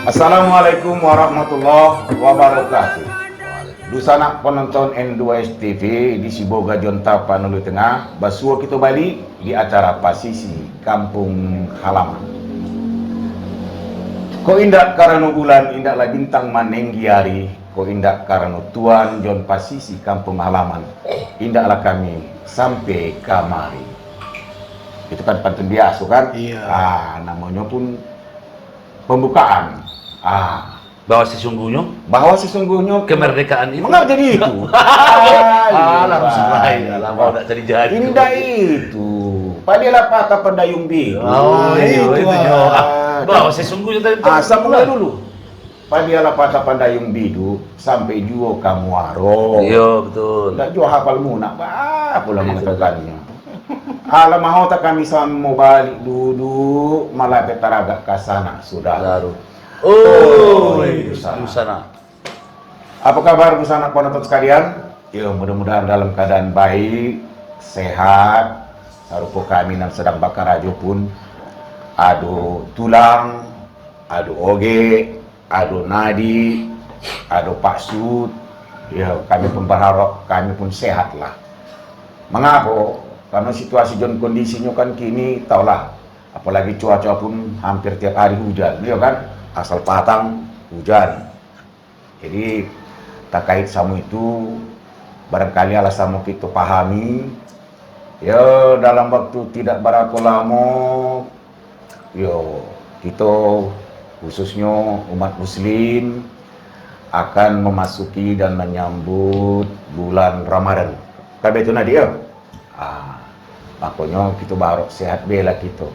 Assalamualaikum warahmatullahi wabarakatuh. Dusana penonton N2S TV di Siboga Jonta Panulu Tengah, basua kita balik di acara Pasisi Kampung Halaman. Ko indak karena bulan indaklah bintang manenggiari, ko indak karena tuan Jon Pasisi Kampung Halaman, indaklah kami sampai kamari. Itu kan pantun biasa kan? Iya. Namanya pun pembukaan. Bahwa sesungguhnya kemerdekaan itu mengapa jadi itu? Tidak jadi. Indah itu. Padahal patah pendayung biru. itu. Bahwa sesungguhnya tadi. Mulai dulu. Padahal patah pendayung biru sampai juo kamuaro. Iya betul. Tidak juo hafal munak. Pula mengatakannya. Alam mau tak kami mau balik duduk malah petaraga kasana sudah. Busana. Apa kabar busana penonton sekalian? Ya, mudah-mudahan dalam keadaan baik, sehat. Sarupo kami yang sedang bakar aja pun adu tulang, adu oge, adu nadi, adu paksud. Ya, kami pun berharap kami pun sehat lah. Mengapa? Karena situasi dan kondisinya kan kini taulah, apalagi cuaca pun hampir tiap hari hujan, ya kan? Asal patang hujan. Jadi terkait sama itu barangkali alasan kita pahami ya dalam waktu tidak berapa lama kita khususnya umat muslim akan memasuki dan menyambut bulan Ramadan. Kabe itu nadia. Makanya kita baru sehat bela kita.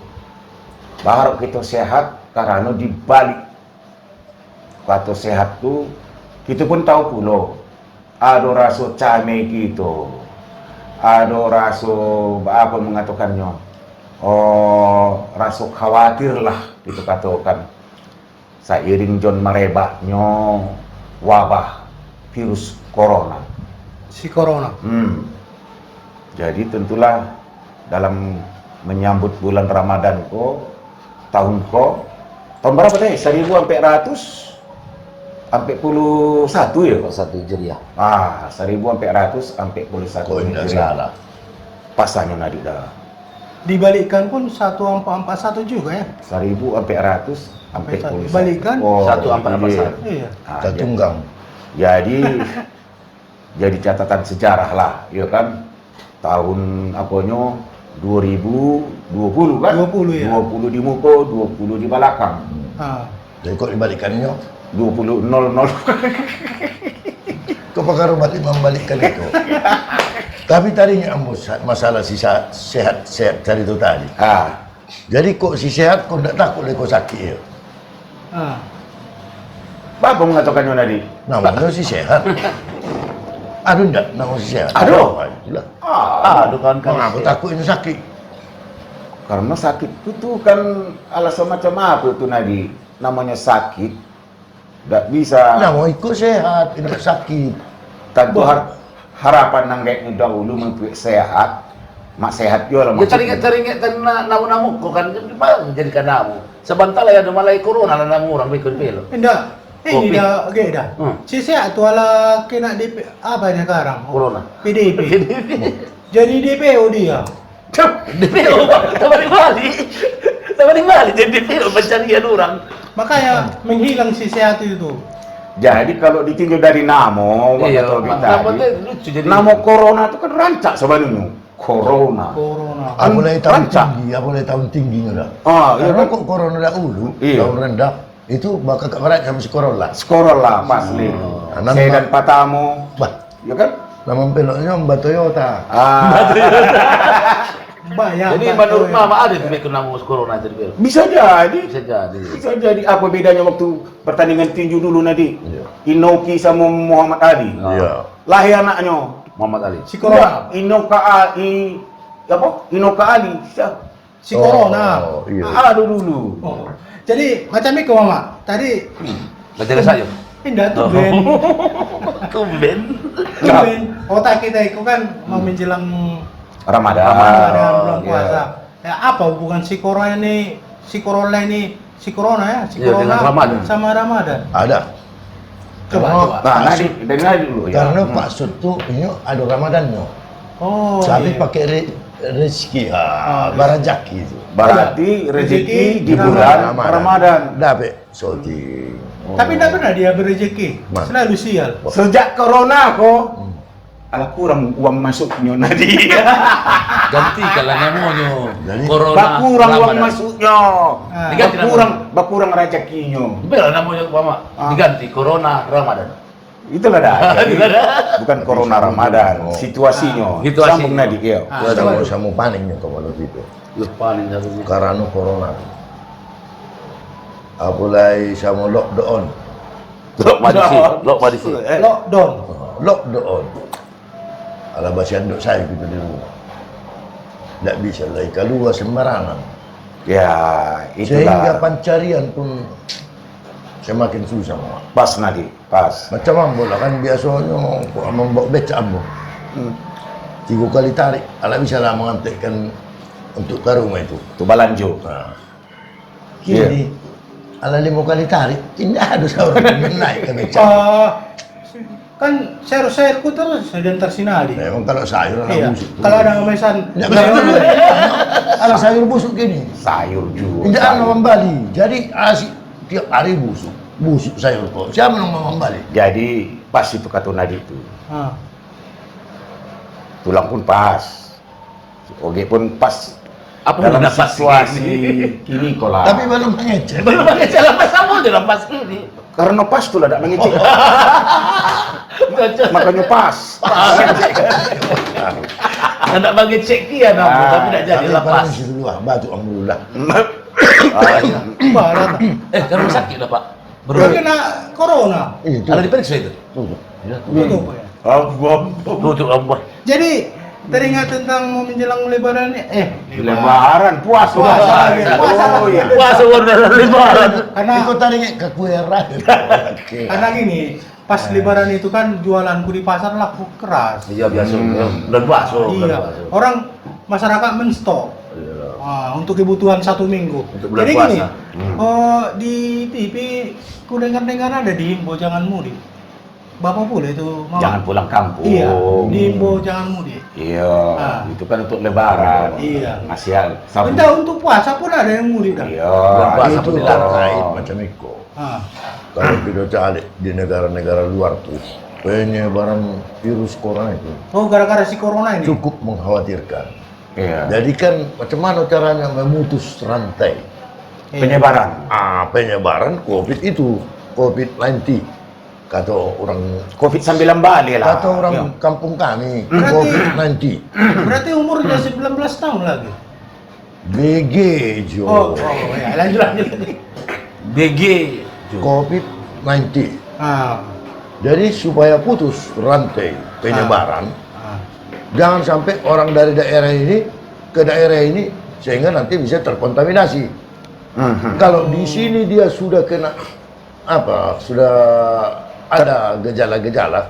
Baru kita sehat karena dibalik kata sehat tu kita pun tahu pula ada rasa came gitu, ada rasa apa mengatakannya, rasa khawatir lah kita katakan seiring John merebaknya wabah virus corona. Jadi tentulah dalam menyambut bulan Ramadan tahun berapa deh? 1400 sampai 41 ya? 1 Hijriah. 1400 sampai 41 Hijriah. Pasanya nadi dah. Dibalikkan pun 1441 juga ya? 1400 sampai 41. Dibalikkan 1441. Iya. Tunggang. Jadi catatan sejarah lah, ya kan? Tahun apanya 2020 kan? 20 ya. 20 di muka, 20 di belakang. Jadi kok dibalikannya? 20.00. Kau pakai balik membalikkan itu. Tapi tadinya masalah si sehat tadi itu tadi. Jadi kok si sehat kau tidak takut kau sakit ya? Apa mengatakannya tadi? Namanya si sehat. Aduh enggak, nama si sehat. Aduh Kan aku takut ini sakit. Karena sakit itu kan alasan macam apa itu Nadi? Namanya sakit. Tidak bisa. Nah, mau ikut sehat, tidak sakit. Tentu harapan nanggeknya dahulu mempunyai sehat. Mak sehat juga lah. Ya teringat namu-namu kok kan jadikan namu. Sebentar lah ya ada malai corona lah namu orang ikut pelo. Enggak. Ini dah, dah. Si sehat tu ala kena DP apa ini sekarang? Corona. PDP. Jadi DPO dia. DPO Tabari balik jadi DPO pencarian orang. Makanya menghilang si sehat itu. Jadi kalau ditinjau dari namo, namo corona itu kan rancak sebenarnya. Corona. Mulai tahun tinggi dah. Karena kok corona dahulu, tahun rendah itu bakal keberat sama Skorola pasti. Saya dan patamu, ya kan? Nama peloknya Mbak Toyota. Jadi menurut Mama ada yang bikin nama corona jadi. Bisa jadi. Apa bedanya waktu pertandingan tinju dulu Nadi? Inoki sama Muhammad Ali. Lahir anaknya Muhammad Ali. Si corona. Inoka Ali. Si corona. Aduh dulu. Jadi macam itu Mama. Tadi Baca saja. Indah tumben. Tumben. Otak kita itu kan mau menjelang Ramadan bulan puasa. Ya apa hubungan si corona ini si corona ya, si Iya, corona dengan Ramadan. sama Ramadan. Ada. Coba, Karena coba. Nah, Pak nanti Sud- dengar dulu ya. Karena Pak Sud tuh ini ada Ramadannya. Oh, Tapi iya. pakai rezeki, Oh, barajaki itu. Berarti rezeki di Rezeki bulan Ramadan. Dapat shooting. Tapi tidak pernah dia berrezeki, Mana? selalu sial. Sejak corona kok, ala kurang uang masuknya nadi. Ganti kalau namanya. Jadi, Corona. Bakurang uang Ramadan. masuknya. Ah. Diganti Bakurang rezekinya. Bel namanya Mama. Diganti Corona Ramadan. Itulah dah. Jadi, bukan corona Ramadan, situasinya. Situasinya. Sambung nadi ya. Ah, Ada coba. mau sama paningnya kalau gitu. Lupa nih satunya. Karena corona. Apalagi sama lockdown. Lok madisi. Lockdown. Lockdown. Ala basian duk saya gitu di rumah. Tidak bisa lagi keluar sembarangan. Ya, Sehingga itulah. pencarian pun semakin susah. Mak. Pas nadi, pas. Macam ambo lah kan biasanya membawa becak ambo. 3 kali tarik, ala bisa lah mengantikkan untuk ke rumah itu. Itu balanjo. Nah, kini ala 5 kali tarik, tidak ada seorang yang naik ke becak. Kan sayur-sayurku terus dan tersinari. Memang kalau sayur ala Iya. busuk. Kalau ada memesan Tidak ala sayur busuk gini. Sayur juga. Tidak sayur. ada membali. Jadi asik tiap hari busuk. Busuk sayur kok. Siapa yang mau membali? Jadi pas itu kata nadi itu. Ah. Tulang pun pas. Oke pun pas. Apa Dalam udah pas situasi ini? kini kola. Tapi belum mengecek. Belum pakai jalan pas sama udah pas ini. Karena pas tuh tidak mengecek. Makanya pas. Hendak bagi cek dia namun tapi tidak jadi Tapi lepas. paling situ luar, batu alhamdulillah. Barat. Karena sakit dah Pak. Dia Baru kena corona. Itu. ada diperiksa itu. Tutup ya. Tutup Allah. Jadi teringat tentang mau menjelang lebaran ini. Lebaran, puasa. Puasa. Oh iya. Puasa udah lebaran. Karena Ikut tadi ke kue raya. Oke. karena gini, pas lebaran itu kan jualanku di pasar laku keras. Iya biasa. Dan bakso. Iya. Orang masyarakat menstok. Untuk kebutuhan 1 minggu. Untuk bulan Jadi puasa. gini, di TV ku dengar-dengar ada diimbau jangan mudik. Bapak boleh itu mau. Jangan pulang kampung. Iya, diimbau jangan mudik. Iya, Ah. itu kan untuk lebaran. Iya. Masih sabun. Entah untuk puasa pun ada yang mudik dah. Iya, Bulan puasa Itu pun terkait macam itu. Ah. Kalau kita cari di negara-negara luar tuh, penyebaran virus corona itu Oh, gara-gara si corona ini. cukup mengkhawatirkan. Iya. Jadi kan macam mana caranya memutus rantai Iya. Penyebaran. penyebaran COVID itu, COVID-19. Kata orang Covid-19 balik lah. kata orang Iya. kampung kami, Berarti- COVID-19. Berarti umurnya 19 tahun lagi. BG Jo. Ya, lanjut. BG. COVID-19. Ah. Jadi supaya putus rantai penyebaran, Ah. jangan sampai orang dari daerah ini ke daerah ini sehingga nanti bisa terkontaminasi. Kalau di sini dia sudah kena sudah ada gejala-gejala,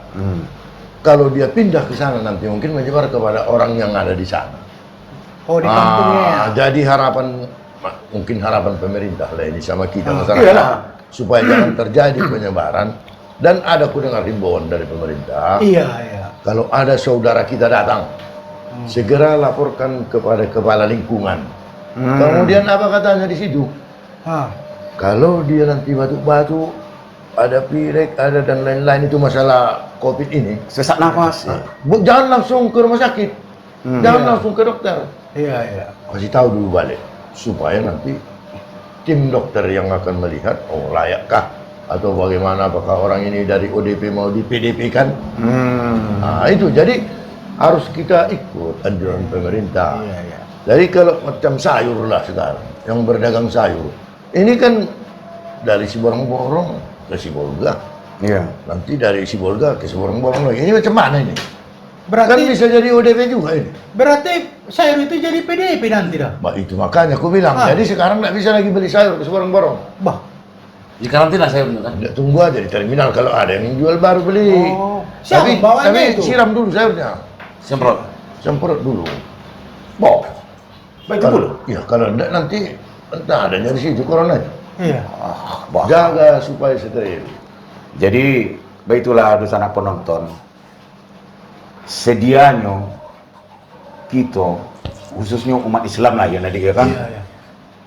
kalau dia pindah ke sana nanti mungkin menyebar kepada orang yang ada di sana. Oh, di kampungnya ya. Jadi mungkin harapan pemerintah lah ini sama kita Iyalah. masyarakat supaya jangan terjadi penyebaran. Dan ada aku dengar himbauan dari pemerintah. Iya, iya. Kalau ada saudara kita datang, segera laporkan kepada kepala lingkungan. Kemudian apa katanya di situ? Ah. Kalau dia nanti batuk-batuk, ada pilek, ada dan lain-lain itu masalah COVID ini, Sesak nafas. jangan langsung ke rumah sakit, jangan Iya. langsung ke dokter. Iya, iya. Kasih tahu dulu balik, supaya nanti tim dokter yang akan melihat, oh layakkah atau bagaimana, apakah orang ini dari ODP mau di PDP kan? Nah itu jadi harus kita ikut anjuran pemerintah. Iya, iya. Jadi kalau macam sayur lah sekarang, yang berdagang sayur, ini kan dari Siborong-Borong ke Sibolga, Iya. nanti dari Sibolga ke Siborong-Borong lagi. Ini macam mana ini? Kan Berarti bisa jadi ODP juga ini. berarti sayur itu jadi PDP nanti dah. Bah, itu makanya aku bilang, Ah. jadi sekarang nggak bisa lagi beli sayur ke Siborong-Borong. Bah. Di karantina saya benar kan. Nggak, tunggu aja di terminal, kalau ada yang jual baru beli. Oh. Siapa Tapi bawanya itu? siram dulu sayurnya, Semprot. semprot dulu. Boh. Baik dulu. Iya, kalau enggak nanti Entah adanya di situ corona. Iya. Jaga supaya steril. Jadi, baitulah dosa anak penonton. Sedianya kita, khususnya umat Islam lah ya Nadik ya kan? Iya, iya.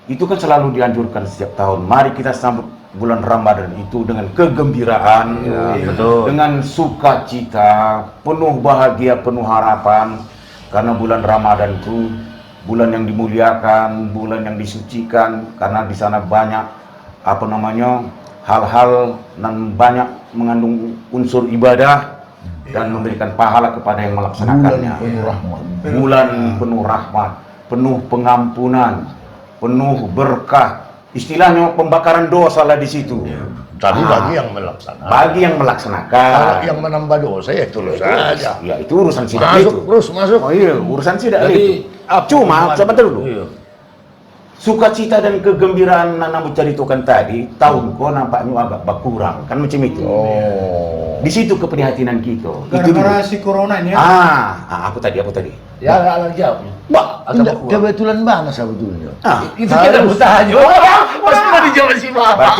Itu kan selalu dianjurkan setiap tahun. Mari kita sambut bulan Ramadan itu dengan kegembiraan, betul. dengan sukacita, penuh bahagia, penuh harapan. Karena bulan Ramadan itu bulan yang dimuliakan, bulan yang disucikan, karena di sana banyak hal-hal dan banyak mengandung unsur ibadah dan memberikan pahala kepada yang melaksanakannya. Bulan penuh rahmat. Bulan penuh rahmat, penuh pengampunan, penuh berkah. Istilahnya pembakaran dosa lah di situ. Tapi bagi yang melaksanakan. Bagi yang melaksanakan. Kalau yang menambah dosa ya itu saja. Ya itu urusan sidak Masuk itu. terus masuk. Oh iya, urusan sidak Jadi, itu. Cuma sebentar dulu. Iya. Sukacita dan kegembiraan yang namu ceritakan tadi, tahun kau nampaknya agak berkurang, kan macam itu. Oh. Di situ keprihatinan kita. Itu Gara-gara dulu. si corona ini ya. Apa tadi? Ya, alang jawabnya. Mbak, Agak berkurang. kebetulan banget sebetulnya. Itu kita bertanya. Pas sudah dijawab si Bapak.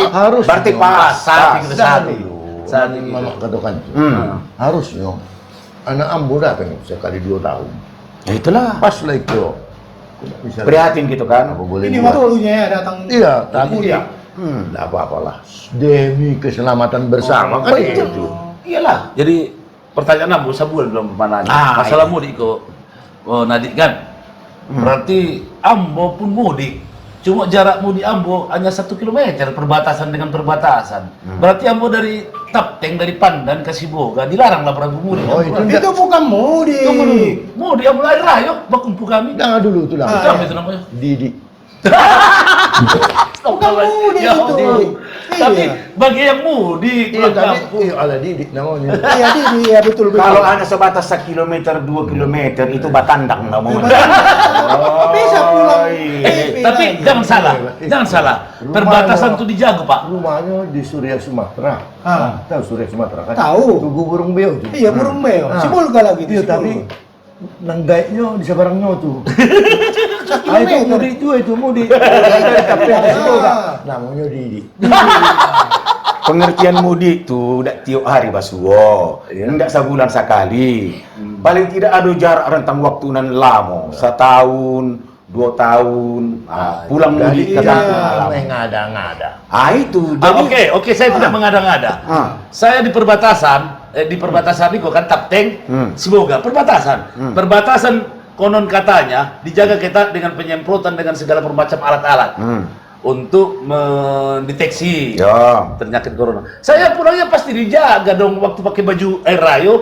Berarti dong. pas. Saat itu Saat saat itu. Saat itu. Mama katakan itu. Harusnya anak ambo datang sekali 2 tahun. Ya itulah. Pas lah itu. Tidak bisa. Prihatin gitu kan. Apa boleh Ini buat? waktunya ya datang. Iya, tapi mudik. ya. Tidak apa-apalah. Demi keselamatan bersama kan betul. itu. Iyalah. Jadi pertanyaan Ambo sebulan belum pernah nanya. Ah, Masalah iya. mudik kok. Oh, Nadik kan. Berarti Ambo pun mudik. Cuma jarak mudik Ambo hanya 1 kilometer perbatasan dengan perbatasan. Berarti Ambo dari Tapteng, dari Pandan ke Siboga dilaranglah berlaku mudik. Oh, Ambo. itu Itu bukan mudik. Tunggu dulu. Mudik Ambo lahir rayo berkumpul kami. Jangan dulu itu lah. Apa itu namanya? Didi. Bukan mudik Ya itu. Allah. Tapi Iya. bagi yang mudik Iya, pulang tapi kampung. ala Didi namanya. Iya, Didi, ya betul betul. Kalau ada sebatas 1 kilometer, 2 kilometer itu batandang nggak mau. Bisa pulang. Tapi jangan salah, jangan salah. Perbatasan itu dijaga, Pak. Rumahnya di Surya Sumatera. Ah. Tahu Surya Sumatera kan? Tahu. Tugu burung beo tuh. Iya, burung beo. Ah. Si Bolga lagi di Iya, si tapi Bolga. nanggaiknya di seberangnya tuh. Satu Ah, itu kilometer. mudik itu mudik. Tapi ada Siboga. Namanya Didi. Pengertian mudik tuh tidak tiap hari basuo, tidak sebulan sekali. Paling tidak ada jarak rentang waktu nan lama, 1 tahun, 2 tahun, pulang mudik ke Jadi kampung iya, halaman. mengada-ngada. Itu jadi Oke, saya tidak mengada-ngada. Saya di perbatasan itu kan Tapteng, Siboga, perbatasan. Perbatasan konon katanya dijaga ketat dengan penyemprotan dengan segala macam alat-alat untuk mendeteksi ya. penyakit corona. Saya pulangnya pasti dijaga dong waktu pakai baju air rayo.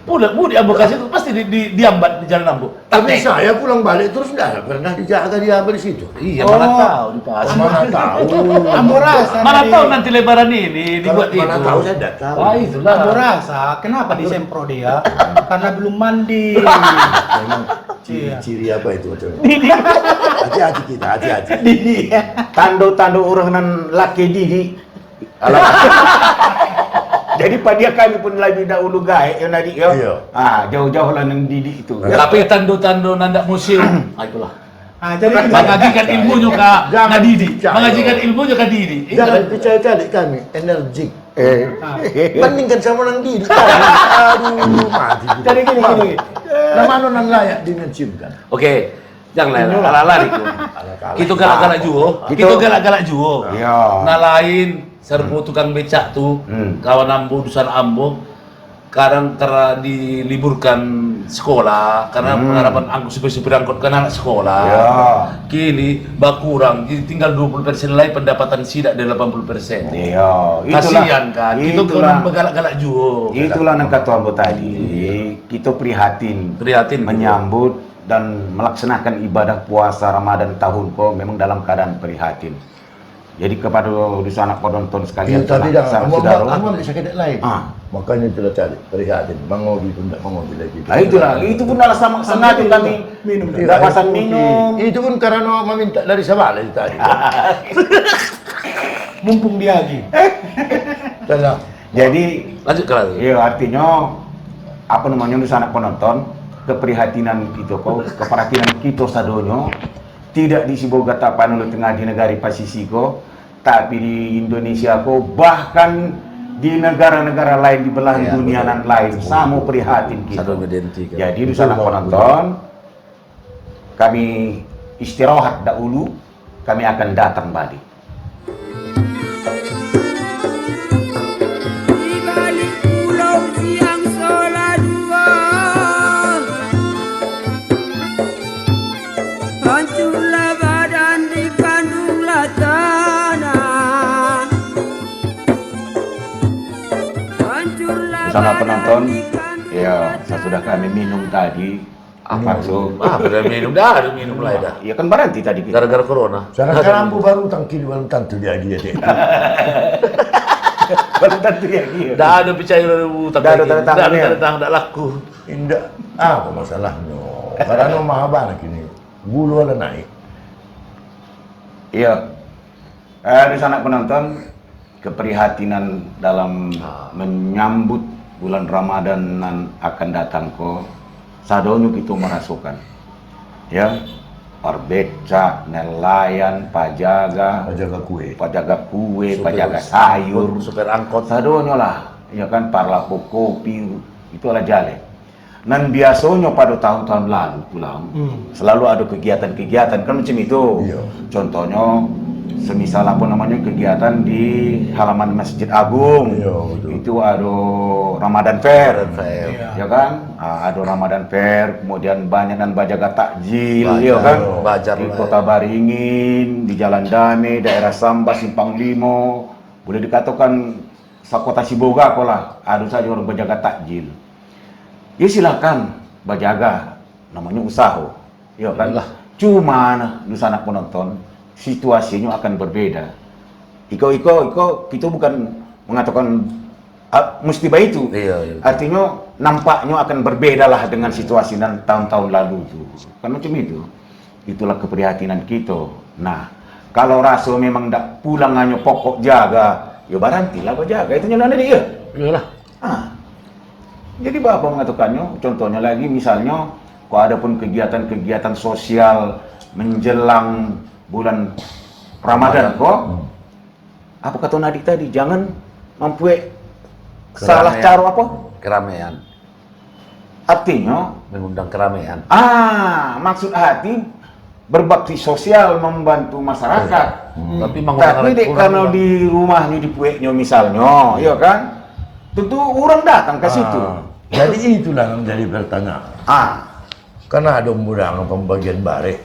Pulang di Ambokasi itu pasti diambat di jalan Ambo. Tapi Tapteng. saya pulang balik terus nggak pernah dijaga dia di situ. Iya, mana tahu di pasar. Mana tahu. Ambo rasa. Mana tadi. tahu nanti lebaran ini dibuat itu. Mana tahu saya tidak tahu. Ah, itulah. Ambo rasa, kenapa disempro dia? Karena belum mandi. Memang Iya. ciri apa itu macam? Hati-hati kita, hati-hati. Didi. Tando-tando orang nan laki Didi. Alamak. Jadi pada kami pun lebih dahulu gaek ya Nadik ya. Iya. Jauh-jauh lah nang Didi itu. Tapi tando-tando nanda museum. Ah, itulah. Jadi gini. Mengajikan ilmunya ke Jangan Nadidi. percaya. Mengajikan ilmunya ke Didi. Jangan percaya kali kami, energik. Eh. Bandingkan sama nang Didi. Aduh, mati. Jadi gini. Nama nang layak dimenciumkan. Oke. Jangan lari ku. Kita galak-galak juo. Kita galak-galak juo. Iya. Nah lain serbu tukang becak tuh, kawan Ambo, dusan Ambo, kadang karena diliburkan sekolah karena pengharapan angkut supir angkut kan anak sekolah. Ya. Kini berkurang, jadi tinggal 20% lagi pendapatan sidak dari 80%. Iya. Kasihan kan, kita itulah. kurang begalak-galak juga. Itulah yang kata Ambo tadi. Kita prihatin menyambut dan melaksanakan ibadah puasa Ramadan tahun kau memang dalam keadaan prihatin. Jadi kepada di sana penonton sekalian, Iya, tapi jangan. saudara. Kamu bisa sakit lain. Makanya kita cari prihatin. Bang Obi pun tidak mau lagi. Nah itulah, itu pun adalah sama sengaja kami Minum. tidak pasang minum. Itu pun karena meminta dari Sabala itu tadi. Mumpung dia lagi. Tenang. Jadi, Lanjut ke lagi. iya artinya apa namanya di sana penonton keprihatinan kita kau, keperhatian kita sadonyo tidak di Siboga Tapanuli tengah di negara Pasisi ko, tapi di Indonesia ko, bahkan di negara-negara lain di belahan dunia dan lain sama prihatin kita. Jadi di sana penonton, kami istirahat dahulu, kami akan datang balik. Di balik pulau siang Soladua, hancurlah badan dikandunglah tanah. Hancurlah Sana badan penonton, dikandunglah ya sesudah kami minum tadi, masuk. Udah minum dah, minum lah dah. Ya kan berhenti tadi kita. Gara-gara corona. Sekarang ambu baru tangkil belum tentu dia dek. Baru tentu ya gitu. Dah ada percaya lu tak Dah ada tanda tangan ya? tanda tangan dah laku. Indah, apa masalahnya? Karena mahal banget ini. Bulu ada naik. Iya. Di sana penonton, keprihatinan dalam menyambut bulan Ramadan yang akan datang ko, sadonyo kita merasakan. Ya, parbeca, nelayan, pajaga, Pajaga kue. pajaga sayur, Supir angkot. sadonyo lah. Ya kan, parlako kopi, itu lah jale. Dan biasanya pada tahun-tahun lalu pulang, selalu ada kegiatan-kegiatan kan macam itu. Iya. Contohnya, semisal apa namanya kegiatan di halaman Masjid Agung, Iya, betul. itu ada Ramadan Fair, Iya. ya kan? Ada Ramadan Fair, kemudian banyak dan bajaga takjil, Bajar, ya kan? bajar Di lah, Kota Baringin, di Jalan Dame, daerah Samba, Simpang Limo, boleh dikatakan sekota Siboga kok lah, ada saja orang bajaga takjil. Ya silakan bajaga, namanya usaha, ya kan? Cuma di sana penonton situasinya akan berbeda. Iko kita bukan mengatakan mesti baik itu. Iya. Artinya nampaknya akan berbeda lah dengan situasi dan tahun-tahun lalu itu. Kan macam itu. Itulah keprihatinan kita. Nah, kalau rasa memang tak pulang hanya pokok jaga, ya barantilah berjaga. Itu nyala dia. Iyalah. Jadi Bapak mengatakannya, contohnya lagi misalnya, kalau ada pun kegiatan-kegiatan sosial menjelang bulan Ramadan kok, apa kata Nadik tadi, jangan mempunyai salah cara apa? Keramaian. Artinya, Mengundang keramaian. maksud hati berbakti sosial membantu masyarakat. Tapi Tapi kalau di rumahnya di pueknya misalnya, ya kan, tentu orang datang ke situ. Jadi itulah yang menjadi pertanyaan. Karena ada undangan pembagian barek,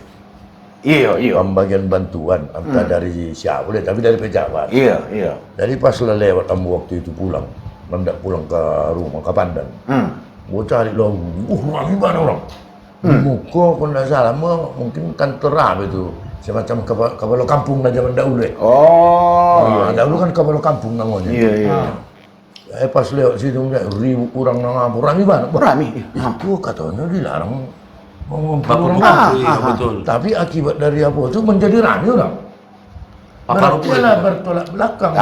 Iya. pembagian bantuan, entah dari siapa, tapi dari pejabat. Iya. Jadi pas lah lewat ambu waktu itu pulang, hendak pulang ke rumah ke Pandan. Gua cari lo, ramai banget orang. Di muka kalau tidak salah, mungkin kantor apa itu, semacam kepala kampung lah zaman dahulu. Oh, Dahulu kan kepala kampung namanya. Iya. Pas lewat situ, ribu orang ngapur, ramai banget. Berani. Itu katanya dilarang mengumpul Baku orang. iya betul. Tapi akibat dari apa itu menjadi ramai orang. Berarti lah bertolak belakang.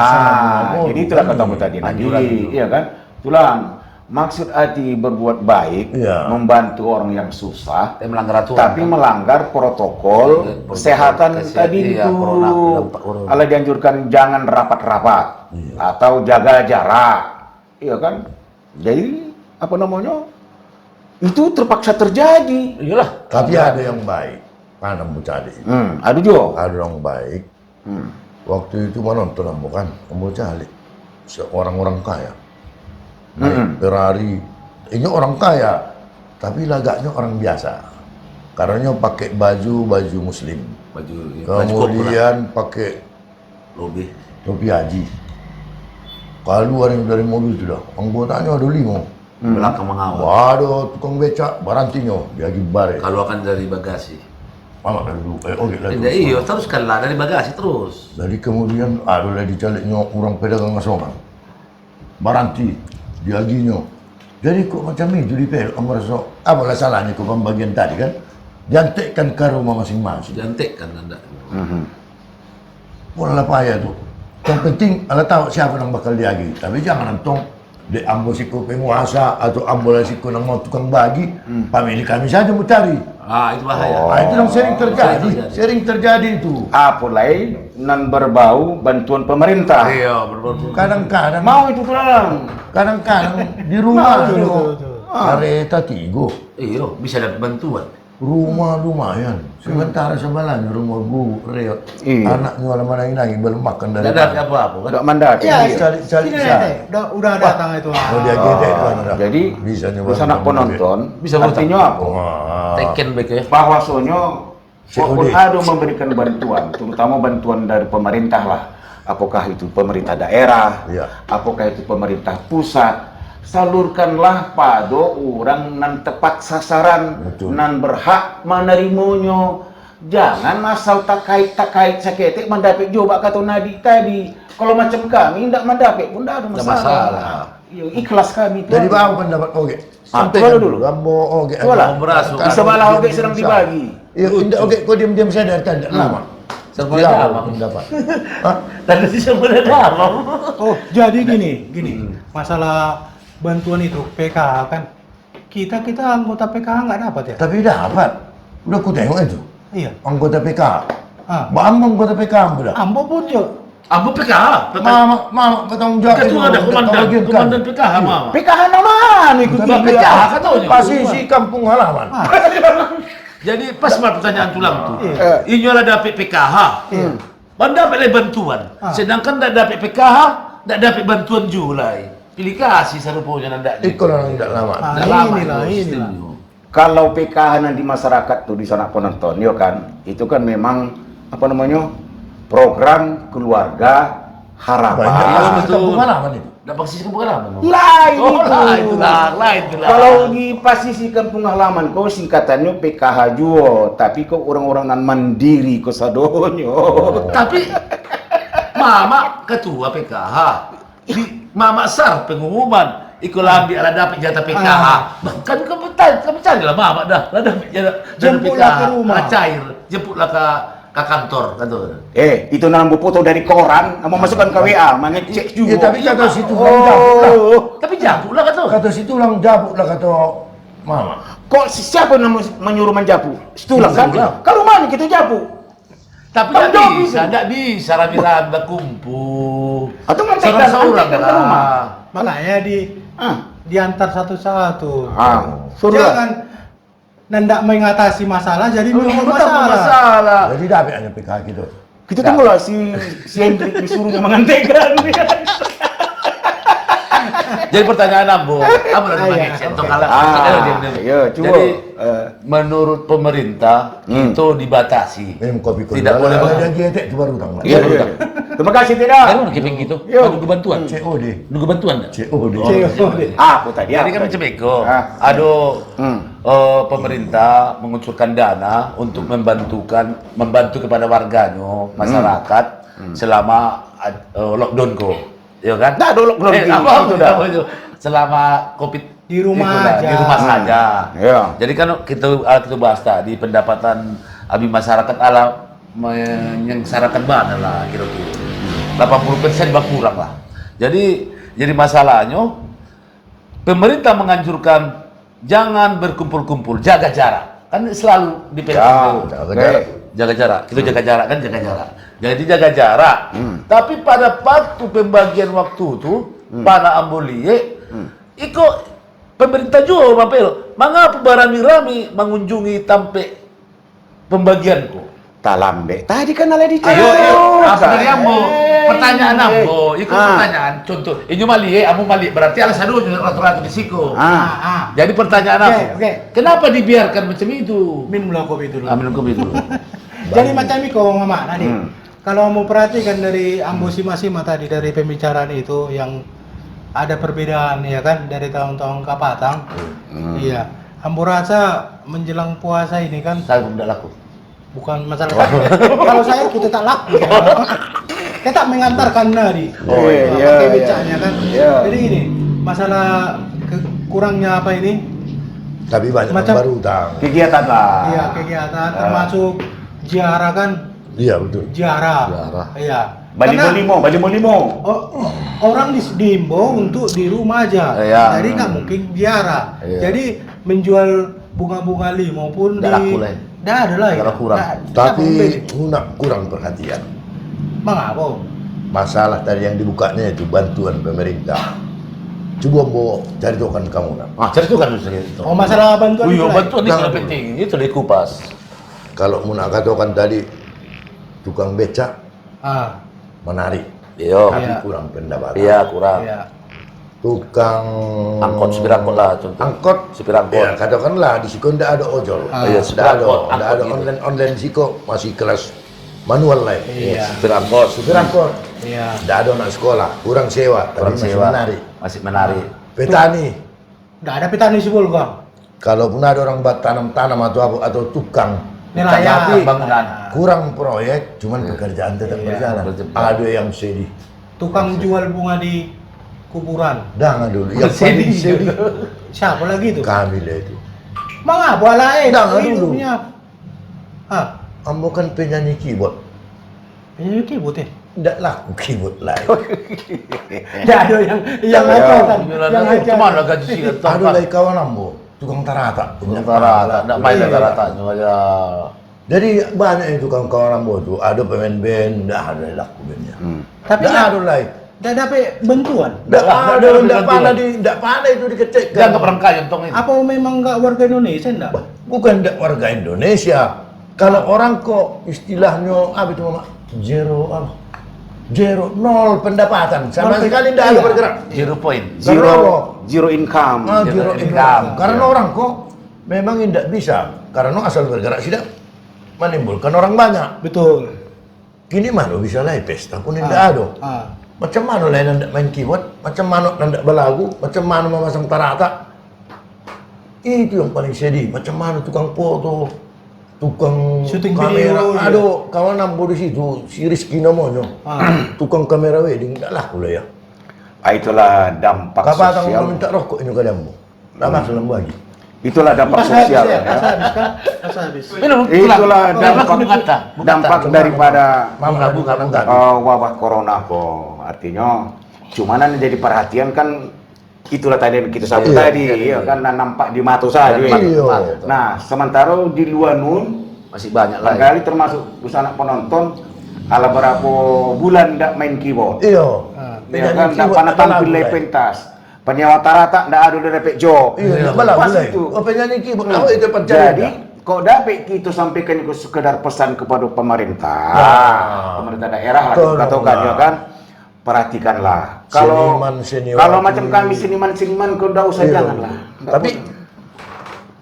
Jadi itulah katamu tadi nanti, iya kan? Tulang. Maksud hati berbuat baik, Iya. membantu orang yang susah, Melanggar aturan. tapi melanggar protokol kesehatan tadi iya, itu. corona. Allah dianjurkan jangan rapat-rapat atau jaga jarak, iya kan? Jadi apa namanya? Itu terpaksa terjadi. Iyalah. Tapi ada yang baik. Mana mau cari? Ada juga. Ada yang baik. Waktu itu menonton ambo kan, ambo cari seorang-orang kaya. Naik Ferrari. Ini orang kaya, tapi lagaknya orang biasa. Karena pakai baju muslim. Kemudian pakai topi haji. Keluar dari mobil sudah, anggotanya ada 5. Belakang mengawal. Waduh, tukang becak, barantinya, dia lagi bare. Kalau akan dari bagasi. Malah dulu, oke lah. Iya, teruskan lah dari bagasi terus. Jadi kemudian ada lagi caliknya orang pedagang asongan. Baranti, diaginya. Jadi kok macam itu di pel, merasa apalah salahnya kok pembagian tadi kan? Jantekkan ke rumah masing-masing. Jantek kan anda. Pola payah tuh. Yang penting, ala tahu siapa yang bakal diagi. Tapi jangan nantong di ambo siku penguasa atau ambo siku yang mau tukang bagi. Pamili kami saja mau cari. Itu bahaya. Nah, itu yang sering terjadi. Sering terjadi itu. Apalagi nan berbau bantuan pemerintah. Iya, berbau. Kadang-kadang Mau itu pulang. kadang-kadang di rumah Betul, itu betul. kereta tigo. Iya, bisa dapat bantuan. Rumah lumayan. Sementara sebelahnya rumah Bu Reot. Iya. Anaknya malah menangis belum makan dari Tidak ada apa-apa kan? Tidak mandat. Iya, Cari- sini cari- Nete. Udah datang itu. Oh, dia gede itu anu dah. Jadi bisa nyoba bisa nak penonton. Bisa artinya apa? Wah. Teken baik ya. Bahwa sonyo walaupun COD. ada memberikan bantuan, terutama bantuan dari pemerintah lah. Apakah itu pemerintah daerah, Iya. apakah itu pemerintah pusat, salurkanlah pada orang nan tepat sasaran, Betul. nan berhak menerimanya. Jangan asal tak kait saketik mendapat jawab kata Nadi tadi. Kalau macam kami tidak mendapat pun tidak ada Tidak masalah. masalah. Iya, ikhlas kami. Jadi bang pendapat oke. Tuala dulu. Gambo oke. Tuala. Mau berasuk. Di sebelah oke sedang dibagi. Iya, indah oke kau diam-diam saja dari tanda lama. Serba Tidak lama. apa pendapat. Hah? Dan di sebelah dalam. Oh, jadi gini. Masalah bantuan itu PKH kan. Kita anggota PKH nggak dapat ya? Tapi dapat. Udah ku tengok itu. Iya. Anggota PK. Ah. Bambang anggota PK udah. Ambo pun jo. Ambo PKH. Mama bertanggung jawab. Ketua ada komandan PKH mama. PKH nama ikut Tapi PKH katanya. Posisi kampung halaman. Jadi pas pertanyaan tulang tuh. Iya. Inyo lah dapat PKH. Iya. Banda dapat bantuan. Ah. Sedangkan tidak dapat PKH, tidak dapat bantuan julai. Pilih kasih sarupanya nanda. Ikut orang tidak lama. Ah, Tidak lama inilah, itu, inilah. setuju. Kalau PKH nanti masyarakat tuh di sana penonton, ya kan, itu kan memang apa namanya program keluarga harapan. Banyak Ah, yang betul. kampung halaman itu. Tidak posisi kampung halaman. Mama. Lain Oh, itu. lain itulah. Kalau di posisi kampung halaman kau singkatannya PKH juga, tapi kok orang-orang nan mandiri kau sadonyo. Tapi mama ketua PKH di mama sar pengumuman ikut ambil ala dapat jatah PKH. Bahkan kamu cari lah mama dah dapat jatah Jemputlah PKH. ke rumah. Cair, jemputlah ke kantor kata. Itu nambah foto dari koran, mau masukkan ke WA, mengecek juga. Ya tapi kata situ Oh. lang jabuk lah. Tapi jauh lah kata. Kata situ lang jabuk lah kata mama. Kok siapa yang menyuruh menjapu? Setulang kan? Setulang. Kalau mana kita japu? Tapi Tanggung jawab tidak bisa rame-rame kumpul. Atau ngantek Seorang-seorang ke rumah. lah. Makanya diantar satu-satu. Suruh lah. Jangan nendak mengatasi masalah jadi Oh, membuat betul, masalah. masalah. Jadi dapat hanya PK gitu. Kita tunggu lah si Hendrik disuruhnya mengantekan. Jadi pertanyaan Ambo, Ambo lagi pakai centong kalah. Ya, coba. Jadi menurut pemerintah itu dibatasi. Minum kopi kau. Tidak boleh Ada banget. getek tu baru tang. Iya, iya. Terima kasih tidak. Kan mana keping gitu? Yo. Nunggu bantuan. COD. Nunggu bantuan enggak? COD. Aku tadi. Jadi kan macam itu. Ah. Ada Hmm. pemerintah mengucurkan dana untuk membantu kepada warganya, masyarakat selama lockdown ko. Ya kan? Dah ada lockdown di- apa itu dah. itu? Selama Covid Di rumah itulah, aja. Di rumah saja. Ya. Jadi kan kita bahas tadi pendapatan abi masyarakat ala menyengsarakan mana lah kira-kira. 80% berkurang lah. Jadi masalahnya pemerintah menganjurkan jangan berkumpul-kumpul, jaga jarak. Kan selalu di Ya, jaga oke. jarak. jaga jarak. Kita jaga jarak kan jaga jarak. Jadi jaga jarak. Tapi pada waktu pembagian waktu itu, pada ambolie, ikut pemerintah juga mampir. Mengapa berami-rami mengunjungi tampe pembagianku? Talambe. Tadi kan ala di Ayo, apa dari ambo? Pertanyaan ambo, ikut pertanyaan. Contoh, ini mali, ambo mali. Berarti alasan dulu ratu-ratu di siku. Jadi pertanyaan Oke, aku, oke. kenapa dibiarkan macam itu? Minumlah kopi dulu. Ambil kopi dulu. Jadi macam itu mama tadi. Kalau mau perhatikan dari Ambo Sima tadi dari pembicaraan itu yang ada perbedaan ya kan dari tahun-tahun ke Patang. Iya. Ambo rasa menjelang puasa ini kan Saya tidak laku. bukan masalah kalau saya kita tak laku. Kita tak mengantarkan nadi. Oh, iya, pakai iya, becaknya kan. iya. Jadi ini masalah kurangnya apa ini? Tapi banyak yang Macam- baru utang. Kegiatan lah. Iya kegiatan termasuk ziarah kan. Iya betul. Ziarah. Ziarah. Iya. Bali Karena Molimo. orang diimbau untuk di rumah aja. Iya. Jadi nggak mungkin ziarah. Iya. Jadi menjual bunga-bunga limau pun Nggak laku lah. Nggak ada lah. Nggak kurang. Tapi kurang perhatian. Mengapa? Masalah tadi yang dibukanya itu bantuan pemerintah. Coba mau cari tahu kan kamu nak. Cari itu kan itu. Oh, masalah bantuan Iya, itu lah. bantuan itu Jangan yang dulu. penting. Itu dikupas. Kalau mau nak katakan tadi tukang becak Ah, menarik, Iya. tapi Iya. kurang pendapatan. Iya, kurang. iya. Tukang Angkot, supir angkot lah contoh. angkot, Supir angkot. ya katakanlah di siko ndak ada ojol. Ah. Iya, supir angkot. Ndak ada Angkot gitu. online siko masih kelas manual lah. Iya. Supir angkot. Supir angkot, Iya. ndak ada anak sekolah, kurang sewa, tapi Orang masih sewa. menarik. Masih menarik. Petani, Nggak ada petani sih Bul, Kang. kalaupun ada orang buat tanam-tanam atau tukang, Nelayan. Tapi bangunan. kurang proyek, cuman pekerjaan tetap Iya. berjalan. Berjalan. Ada yang sedih. Tukang jual bunga di kuburan. Jangan dulu, yang paling sedih Siapa lagi itu? kami lah itu. Mengapa lah Jangan dulu. hidupnya? Hah? Ambo kan penyanyi keyboard, Ini kibut ya? ndak laku keyboard lain. Nggak ada yang apa kan? Yang aja. Kemana gaji sih? Ada lagi kawan ambo, tukang tarata. Rata-rata. Nggak main Iya. rata-rata. Aja. Jadi banyak itu tukang kawan ambo tuh, ada pemain band, ndak ada yang laku bandnya. Tapi Ndak nggak ada lain. nggak dapat bantuan. Ndak Nggak ada, ada ndak bantuan. pandai itu dikecekkan. Jangan perangkaian tong itu. Apa memang nggak warga Indonesia enggak? Bukan ndak warga Indonesia. Kalau orang kok istilahnya apa itu mama? Zero, nol pendapatan, sama Nol sekali ndak ada iya. bergerak. 0 point. Zero income. Zero Zero income. income. Karena orang kok memang tidak bisa. Karena asal bergerak tidak menimbulkan orang banyak. Betul. Kini mana bisa lah pesta pun tidak ada. Ah. Macam mana lah nandak main keyboard, macam mana nandak belagu, macam mana memasang tarata. Itu yang paling sedih. Macam mana tukang foto, tukang Syuting kamera. video, iya. Aduh, kawan ambo di situ, si Rizky namanya. Ah. Tukang kamera wedding, tidak laku lah ya. Itulah dampak Kapan sosial. mau minta rokok ini ke dambo? Tak masuk lembu lagi. Itulah dampak Masa habis sosial. ya? Ya. Masa habis kan? Masa habis. Minum. Itulah dampak dampak daripada bunga. wabah corona kok. Artinya cuman yang jadi perhatian kan itulah tadi yang kita sebut Iya, tadi, ya kan nampak di mata saja. Iya. Nah, sementara di luar nun Masih banyak lah. barangkali termasuk busana penonton ala berapa bulan ndak main keyboard. Iya. Ah. Ya kan ndak pernah tampil di pentas. Penyewa tarata ndak ada dari job. Iya, belagu Pas lah. itu. Oh, penyanyi keyboard, oh itu pencari. Jadi kok dapat kita sampaikan itu sekedar pesan kepada pemerintah, pemerintah daerah lah kita Tolonglah. katakan ya kan, perhatikanlah. Seniman. Kalau macam kami seniman kau ndak usah Iya. janganlah. Tapi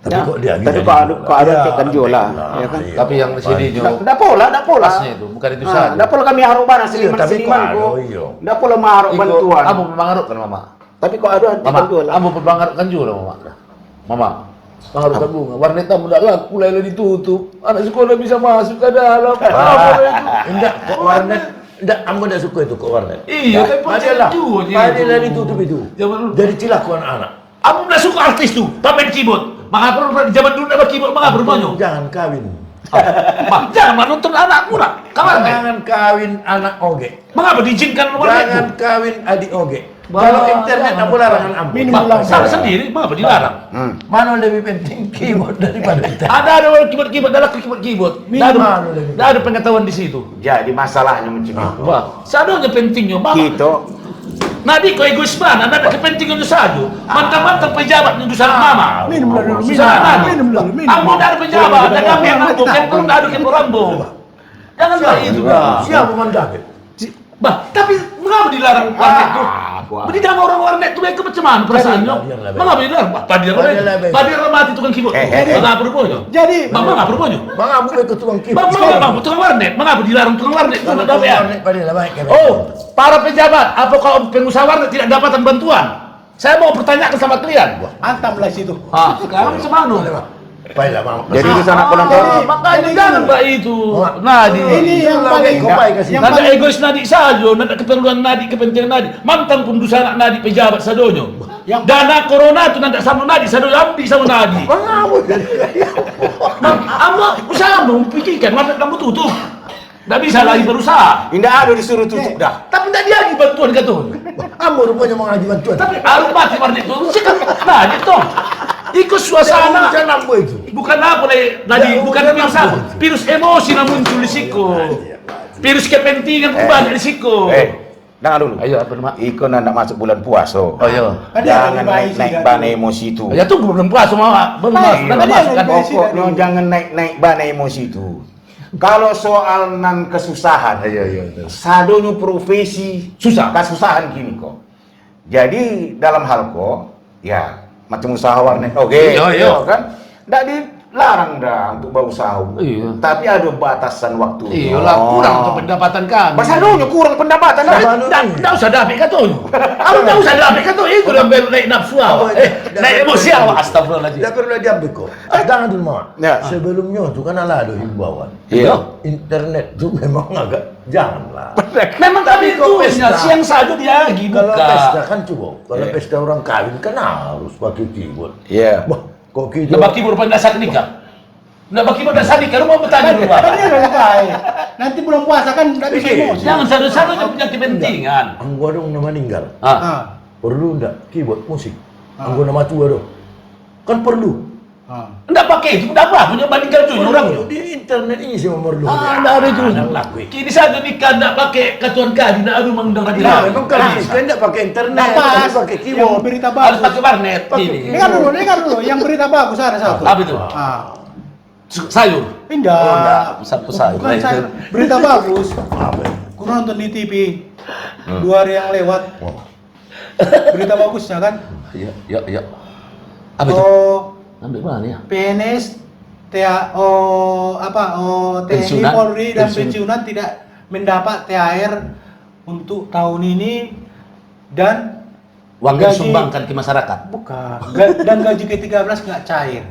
kok dia Tapi kok ada tekan jualah, ya kan. Tapi yang di sini juga Ndak pola. pasnya itu, bukan itu saja. Ndak pola kami harap bana Iya, tapi seniman kok kok. ada, iya. Ndak pola mengharap bantuan. Kamu mengarut kan mama? Tapi kok ada Mama, tekan jualah. kamu mengarutkan juga mama. Mama, mengarutkan bunga. Warnet tamu tidak laku, mulai ditutup. Anak sekolah bisa masuk ke dalam. Apa itu? enggak kok warnet. Enggak, ambo enggak suka itu kok warnet. Iya, tapi Padahal jual padahal ditutup itu. Zaman dulu. Dari cilaku anak-anak. Aku tidak suka artis tuh, pemain keyboard. Mengapa di zaman dulu ada keyboard, mengapa berbanyak? Jangan kawin. Jangan menonton anakmu nak. Kamar nih. Jangan kawin anak oge. Mengapa diizinkan warnet Jangan itu? kawin adik oge. Bah, Kalau internet aku larangan ambo. Minum Bah, salah sendiri, mengapa dilarang? Mana lebih penting keyboard daripada internet? Ada keyboard, ada keyboard. Tidak ada pengetahuan di situ. Jadi masalahnya macam itu. Wah, seadanya pentingnya, mama. Kita Nadi ko egois mana? Nada kepentingan itu saja. Mantap-mantap pejabat yang sana mama. Minum dulu, Minum dulu. Kamu dari pejabat, dan kami yang rambut, yang pun ada ke rambo. Jangan kayak itu dah. Siapa mandake? Bah, tapi mengapa dilarang warnet tuh? Gua. Jadi jangan orang warnet tuh baik macam mana perasaannya? Biarlah, Mengapa dilarang? Tadi Biarlah, apa mati tukang keyboard. Mengapa berbohong? Jadi Mengapa berbohong? Bang Abu ke tukang Bang, keyboard. tukang warnet. Mengapa dilarang tukang warnet? Itu Kalau ada ya. warnet padahal baik. Oh, para pejabat, apa kalau pengusaha warnet tidak dapatkan bantuan? Saya mau pertanyakan sama kalian. mantap lah situ. Ah, sekarang semana? Baiklah, Bang. jadi di sana penonton Makanya jangan mbak itu. Nadi. Ini yang paling kasih. yang Nada paling egois Nadi saja, nada keperluan Nadi, kepentingan Nadi. Mantan pendusana Nadi pejabat sadonyo. Yang- Dana corona itu nada sama Nadi, sadonyo ambil sama Nadi. Bang Abu jadi. Amba usaha memikirkan warnet kamu tutup. Nggak bisa lagi berusaha. tidak ada disuruh tutup dah. Tapi nggak dia lagi bantuan katanya. Ambo rupanya mau ngaji bantuan. Tapi harus mati warnet itu. Sikat Nadi toh. Ikut suasana. Bukan apa itu. Bukan apa tadi, bukan virus apa. Virus emosi yang muncul di siku. Virus kepentingan pun banyak di siku. Dengar dulu. Ayo apa nama? Iko nak masuk bulan puasa. Oh iya. Jangan naik ban emosi itu. Ya tunggu belum puasa mama. Belum masuk kan. Pokoknya jangan naik ban emosi itu. Kalau soal nan kesusahan, sadonyo profesi susah, kesusahan gini kok. Jadi dalam hal kok, ya macam usaha warnet, Iya. kan? Nggak dilarang dah untuk berusaha. Iya. Tapi ada batasan waktu. Iya lah, kurang untuk pendapatan kami. Sadonyo kurang pendapatan. Nggak usah dapet katanya. Aku nggak usah dapet katanya. Itu udah naik nafsu awak. Naik emosi awak. Astagfirullahaladzim. Tidak perlu diambil kok. Jangan dulu Mama. Ya. Sebelumnya tuh kan ada himbauan. Iya. Internet tuh memang agak janganlah. Memang kami kok tulisnya pesta. siang saja dia lagi Kalau buka. pesta kan coba, kalau pesta orang kawin kan harus pakai keyboard. Iya. Wah, kok Nggak keyboard? baki baru pada dasar nikah. Nggak baki pada dasar nikah. Lu mau bertanya dulu Kan apa? dia udah baik. Nanti bulan puasa kan nggak bisa emosi. Jangan satu-satu punya kepentingan. Anggo dong nama meninggal. Ah. Perlu enggak keyboard musik? Anggo nama tua dong. Kan perlu. Nggak pakai itu, nggak apa, punya banding kerja orang. Di internet ini sih memerlukan. Nggak ada itu. Kini saja nikah nggak pakai katuan kadi, nggak ada mengundang lagi. Nah, memang kan enggak pakai internet, Nggak pas. tapi pakai Yang keyboard. berita Harus bagus. pakai warnet. Ini. Dengar dulu. Yang berita bagus ada satu. Apa itu? Sayur. Indah. Sapu sayur. Bukan sayur. Berita bagus. Apa? Aku nonton di TV 2 hari yang lewat. Berita bagusnya kan. Ya. Apa itu? Ambil mana ya? PNS, TNI, Pensiunan. Polri dan Pensiun. pensiunan tidak mendapat THR untuk tahun ini dan Uang yang gaji- disumbangkan ke masyarakat. bukan dan gaji ke-13 nggak cair.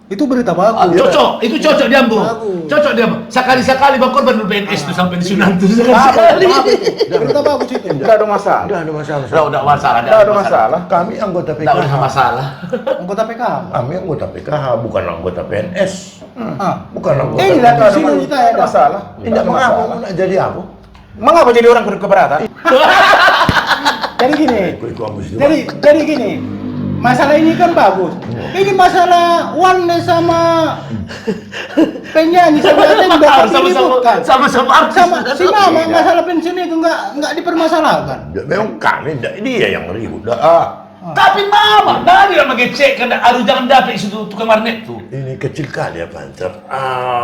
Itu berita Ah, bagus. cocok, itu cocok dia bu. Bagus. Cocok dia bu. Sekali-sekali bang korban dulu PNS tuh sampai pensiunan tuh. Bagus, berita bagus itu. Nggak ada masalah. Udah ada masalah. Udah masalah. Nggak ada masalah. Kami anggota Nggak PKH. ada masalah. Anggota PKH. Kami anggota PKH, bukan anggota PNS. Bukan anggota Ini PNS. lah Nggak ada sini kita nggak ada ada. masalah. Tidak mengapa nak jadi apa? Mengapa jadi orang berkeberatan? Jadi gini. Ikut ambus itu. Jadi gini. Masalah ini kan bagus. Ini masalah Wane sama penyanyi sama ada juga diributkan. Sama-sama. Sama si Mama masalah pensiun itu nggak dipermasalahkan. Memang kami tidak, dia yang ribut. Dah. Tapi mama, nari yang mengecek kan aduh jangan dapat situ tukang warnet tuh. Ini kecil kali ya Pancer.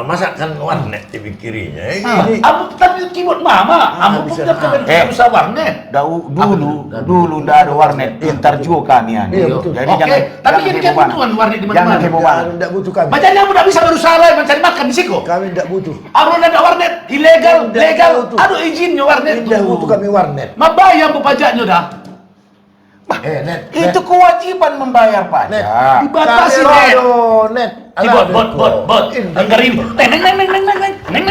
Masakan warnet dipikirinya. Ini Abu tapi keyboard mama, abu bisa. punya kebentuk usaha warnet. Dulu ndak ada warnet, pintar juga kalian. Iya, betul. Jadi Oke, jangan tapi jangan kini kan heboh butuhan warnet di Jangan mana-mana. heboh banget. tidak butuh kami. Macam kamu tidak bisa berusaha lain mencari makan di situ. Kami tidak butuh. Abu ada warnet ilegal, Tidak legal, butuh. aduh izinnya warnet Tidak tuh. butuh kami warnet. Mabayar bu pajaknya dah. Net. Itu kewajiban membayar Net. pajak. Dibatasi Kami net. rodo, net. Keyboard, bot. Anggar ini. Neng.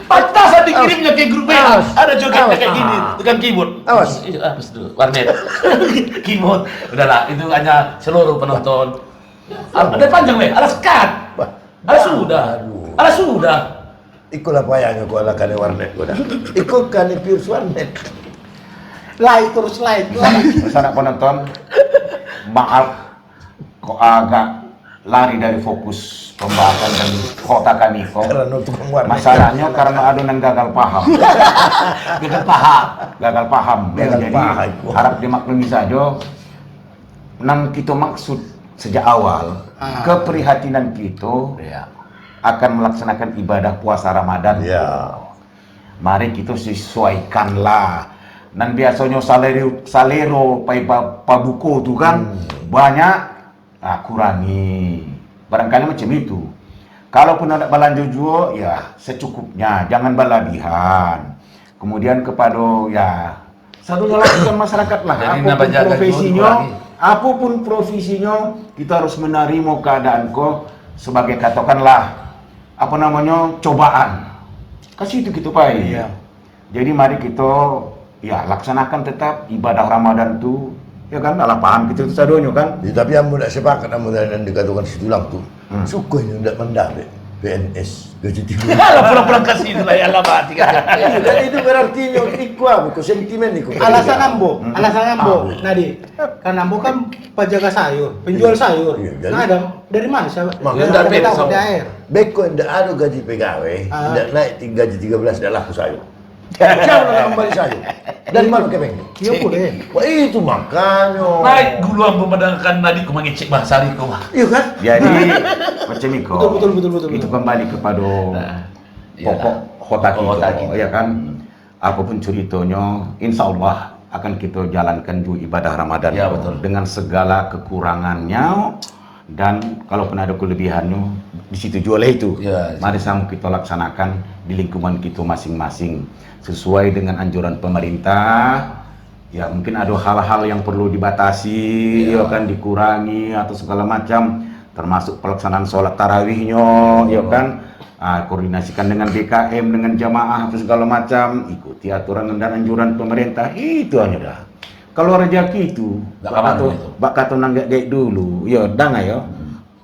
Patasan dikirimnya ke grup WA. Awas. Ada jogetnya Awas. kayak gini, tukang keyboard. Awas. Awas dulu, warnet. Keyboard. Udahlah, itu hanya seluruh penonton. Ada panjang weh, alas cut. Sudah. Alas sudah. Ikulah payahnya kau ala kane warnet kau dah. Ikut kane Pius warnet. Like terus like. Sana penonton, maaf kok agak lari dari fokus pembahasan dan kota kami kok. Karena tukang warnet. Masalahnya karena ada yang gagal paham. Gagal paham. Gagal Jadi paham. harap dimaklumi saja. Nang kita maksud sejak awal keprihatinan kita akan melaksanakan ibadah puasa Ramadan. Ya. Mari kita sesuaikanlah. Dan biasanya salero pabuko tu kan banyak, kurangi. Barangkali macam itu. Kalaupun ada belanja juga, ya secukupnya, jangan berlebihan. Kemudian kepada ya satu lakukan masyarakat lah. Jadi Apapun nambah jaga profesinya, dikurangi. apapun profesinya, kita harus menerima keadaan kau sebagai katakanlah apa namanya cobaan. Kasih itu kita Pak. Iya. Jadi mari kita ya laksanakan tetap ibadah Ramadan tu ya kan dalam paham kita tu sadonyo kan. Tapi yang tidak sepakat namun dan dikatakan situlang tu. Sukanya tidak mendapat. PNS gaji 3. Kalau pulang-pulang ke sini lah ya alamat kan. Dan itu berarti iku apa? Sentimen iku. Alasan ambo, Nadi. Kan ambo kan penjaga sayur, penjual sayur. Iya, jadi- Nah, ada dari mana? Makanya Dari dari tahu sana. daerah. Beko ndak ada gaji pegawai, Ah. ndak naik gaji 13 ndak laku sayur. Siapa nak kembali sayur? Dan mana kepeng? Iya boleh. Wah itu makanya. Naik dulu ambo mendengarkan nadi ku mengecek bahasa Riko. Iya kan? Jadi macam itu. Betul. Itu kembali kepada iya pokok hotak Pokok hotak itu, itu. ya kan? Apapun ceritanya, insya Allah akan kita jalankan juga ibadah Ramadan Ya, itu betul. dengan segala kekurangannya dan kalaupun ada kelebihannya di situ jual itu. Ya, Mari sama kita laksanakan di lingkungan kita masing-masing sesuai dengan anjuran pemerintah. Ya mungkin ada hal-hal yang perlu dibatasi, ya kan, dikurangi atau segala macam, termasuk pelaksanaan sholat tarawihnya, ya kan, koordinasikan dengan BKM, dengan jamaah atau segala macam, ikuti aturan dan anjuran pemerintah, itu hanya dah. Kalau rezeki itu, Nggak kemana itu. bak kata nanggak gaik dulu, ya danga ya. Iya,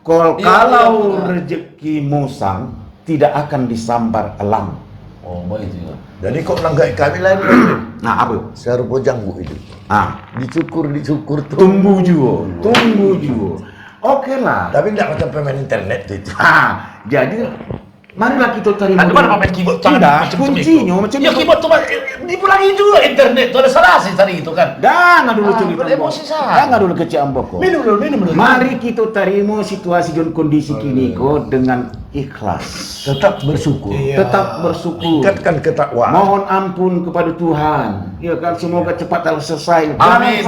Kalau iya. rezeki musang tidak akan disambar elang. Oh, begitu ya. Jadi kok nanggai kami lain. Nah apa? Serupa janggu itu. Ah, Dicukur tumbuh juga. Oke lah. Tapi ndak macam pemain internet itu. Jadi marilah kita terima. Ada mana main keyboard Tidak, kuncinya macam ya itu. keyboard tuh dipulangi juga internet tuh ada salah sih tadi itu kan. Jangan dulu cerita. emosi saya. Jangan dulu kecil ambok. Minum dulu. Mari kita terima situasi dan kondisi kini kok dengan ikhlas. Tetap bersyukur. Iya. Tetap bersyukur. Tingkatkan ketakwaan. Mohon ampun kepada Tuhan. Ya kan, semoga cepat selesai. Amin.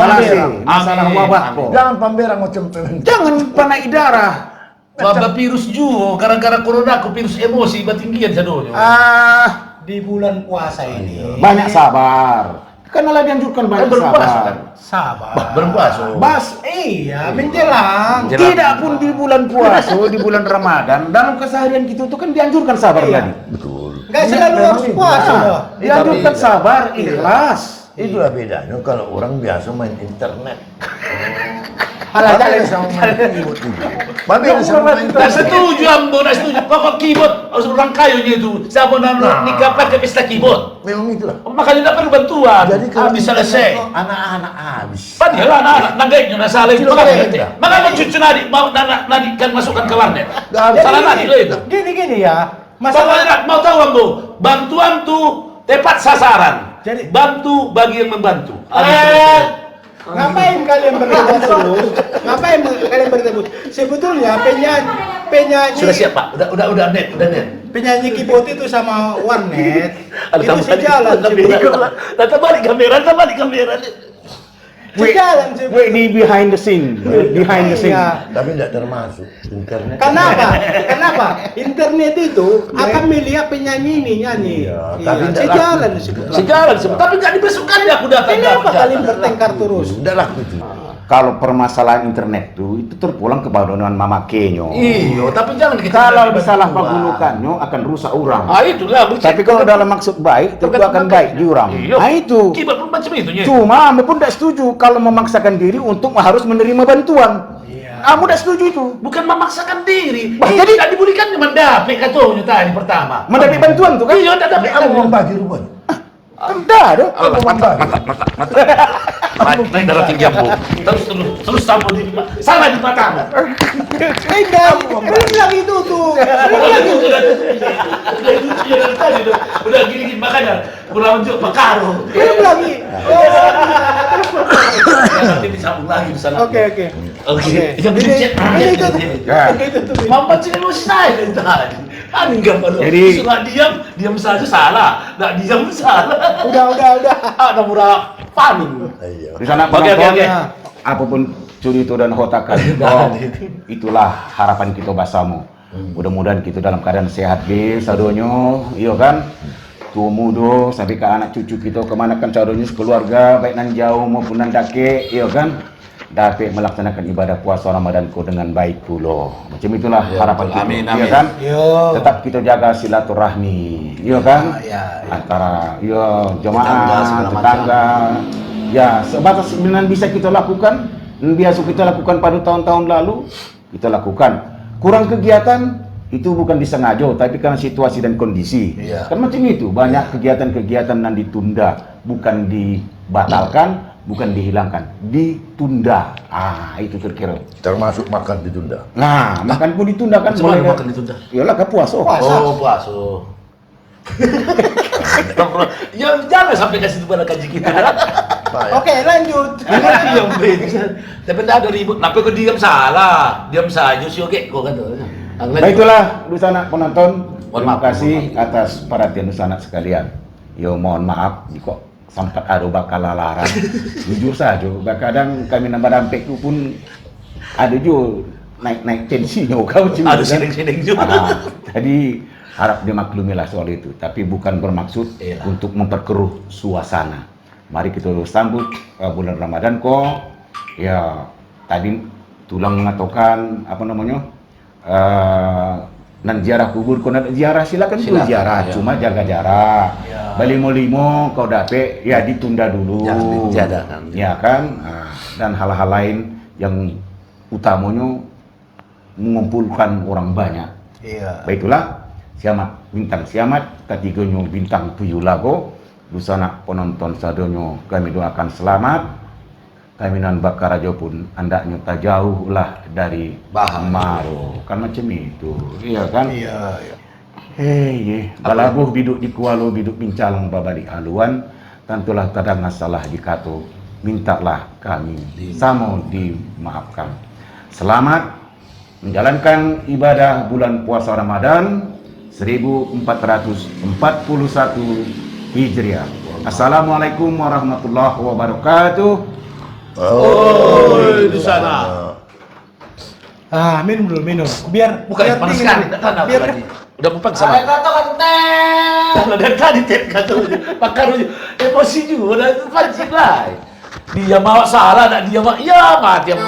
Masalah Amin. wabah Amin. kok. Jangan pameran macam pemain. Jangan panai darah. Wabah virus juga gara-gara corona aku virus emosi batinggian sadonyo. Di bulan puasa ini Banyak sabar. Karena lah dianjurkan banyak berpuasa sabar. kan? sabar. Berpuasa. Bas, Iya, menjelang. tidak pun di bulan puasa, di bulan Ramadan, dalam keseharian kita itu kan dianjurkan sabar Iya. tadi. Betul. Enggak selalu Memang harus itu. puasa Nah, loh. dianjurkan Tapi- sabar, ikhlas. Itulah bedanya kalau orang biasa main internet. Alah, Makanya jangan. sama main keyboard itu. Makanya sama main Tak internet. setuju ambo, tak setuju. Pokok keyboard harus orang kayunya itu. Siapa nak nikah pakai pesta keyboard? Memang itulah. Makanya tidak perlu bantuan. Jadi kalau habis internet selesai. kok anak-anak habis. Padahal anak-anak nanggainya nak salah itu. Iya. Makanya cucu nadi mau nadi kan masukkan ke warnet. Nggak habis. Salah nadi lo itu. Gini ya. Pokoknya mau tahu ambo, bantuan tuh tepat sasaran. Jadi- bantu bagi yang membantu. Ngapain kalian berdebat terus? Ngapain kalian berdebat? Sebetulnya penyanyi Sudah siap Pak? Udah net. penyanyi keyboard itu sama warnet Ada itu tambah sejalan sebetulnya. Tata balik kamera. Sejalan sebetulnya. Wait, di behind the scene. Behind the scene. Iya. Tapi tidak termasuk internet. Kenapa? Internet itu akan melihat penyanyi ini nyanyi. Iya, tapi tidak sejalan laku. sebetulnya. Sejalan tapi nggak dibesukkan ya aku datang. Kenapa kalian bertengkar terus? Tidak laku itu. Kalau permasalahan internet itu terpulang ke badonan mama kenyo. Iya, tapi jangan kita Kalau disalah pagulukannya akan rusak orang. itulah. Tapi kalau dalam maksud baik, tentu akan baik di orang. Iya. Nah itu. Kibat pun macam itu ya. Cuma Ame pun tidak setuju kalau memaksakan diri untuk harus menerima bantuan. Kamu tidak setuju itu? Bukan memaksakan diri. Bah, Jadi jadi- tidak diberikan mendapat katanya tadi pertama. Mendapat bantuan tuh kan? Iya, tidak dapat. Kamu membagi rupanya. Kan dah ada. Naik darah tinggi ambo. Terus sambung di salah di matamu. Enggak, belum bilang itu tuh. Udah gini makanya kurang unjuk pekaro. Belum lagi. Nanti disambung lagi di sana. Oke. Oke. Yang Ini dicek. itu tuh. Ya. Itu tuh. Mampacin emosi saya dari tadi. Enggak baru. Jadi- Suka diam saja salah. Nggak diam salah. Udah. Ada murah panik. Iya. Di sana Oke. penontonnya, apapun curito dan hotakan, itulah harapan kita bersama. Mudah-mudahan kita dalam keadaan sehat be sadonyo, iya kan? Tua muda sampai ke anak cucu kita kemana kan sadonyo sekeluarga baik nan jauh maupun nan dake, iya kan? Dapat melaksanakan ibadah puasa Ramadan ko dengan baik pula. Macam itulah Ya, harapan betul. kita, Amin, iya amin. kan? Yo. Tetap kita jaga silaturahmi, iya kan? Ya. Antara Tetangga, jemaah, segala macam. tetangga, ya sebatas yang bisa kita lakukan, yang biasa kita lakukan pada tahun-tahun lalu, kita lakukan. Kurang kegiatan, itu bukan disengaja, tapi karena situasi dan kondisi. Iya. Kan macam itu, banyak kegiatan-kegiatan yang ditunda, bukan dibatalkan, bukan dihilangkan, ditunda. Itu kira-kira. Termasuk makan ditunda. Nah, makan pun ditunda kan. Macam mana makan ditunda? Iyalah ke puasa. Oh, puasa. Ya jangan sampai kasih pada kaji kita. Oke, lanjut. Yang beda. Tapi tidak ada ribut. Kenapa kau diam salah? Diam saja sih oke. Kau kata. Baiklah, Dusanak penonton. Mohon Terima maaf, kasih mohon maaf. atas perhatian Dusanak sekalian. Yo mohon maaf, kok sempat ada bakal lalaran. Jujur saja, kadang kami nambah dampek itu pun ada juga naik tensinya kau juga. Ada siding-siding juga. Jadi harap dimaklumilah soal itu, tapi bukan bermaksud Iyalah. untuk memperkeruh suasana. Mari kita sambut bulan Ramadan kok. Ya, tadi tulang mengatakan apa namanya? Nan ziarah kubur, kau nak ziarah silakan dulu Silakan, ziarah, ya. cuma jaga jarak. Ya. Balimo-limo kau dapet, ya ditunda dulu. Jangan ditiadakan. Ya kan? Dan hal-hal lain yang utamanya mengumpulkan orang banyak. Iya. Baiklah, siamat bintang siamat, ketiganya bintang 7 lago. Dusanak penonton sadonyo kami doakan selamat. Kami nan Bakarajo pun andaknya tak jauh lah dari Bahaya. Maro. Kan macam itu, iya kan? Iya. Hei, balabuh biduk di kualo biduk bincalang babadi haluan. Tentulah kadang salah dikato. Mintalah kami sama dimaafkan. Selamat menjalankan ibadah bulan puasa Ramadan 1441 Hijriah. Assalamualaikum warahmatullahi wabarakatuh. Di sana. Minum dulu, minum. Biar Bukan panas dingin sekali. dulu. Tak ada Biar lagi. Udah mumpang sama. Ada kata konten. Kalau dari tadi Ted kata pakarunya emosi juga, udah pancing lah. Dia mau salah, nak dia mau iya mati yang